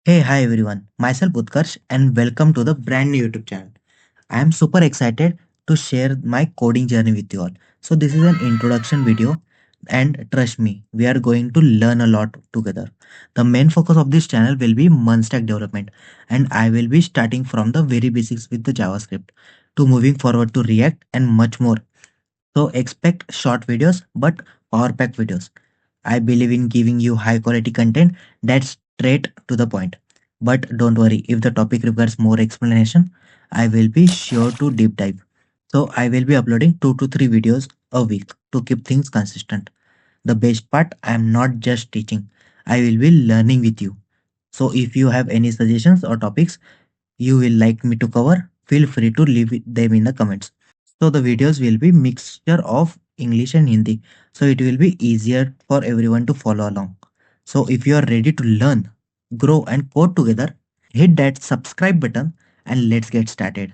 Hey, hi everyone. Myself Utkarsh and welcome to the brand new YouTube channel. I am super excited to share my coding journey with you all. So this is an introduction video and trust me, we are going to learn a lot together. The main focus of this channel will be MERN stack development and I will be starting from the very basics with the JavaScript to moving forward to React and much more. So expect short videos but power pack videos. I believe in giving you high quality content that's straight to the point. But don't worry, if the topic requires more explanation, I will be sure to deep dive. So I will be uploading 2 to 3 videos a week to keep things consistent. The best part, I am not just teaching, I will be learning with you. So if you have any suggestions or topics you will like me to cover, feel free to leave them in the comments. So the videos will be mixture of English and Hindi. So it will be easier for everyone to follow along. So if you are ready to learn, grow and code together, hit that subscribe button and let's get started.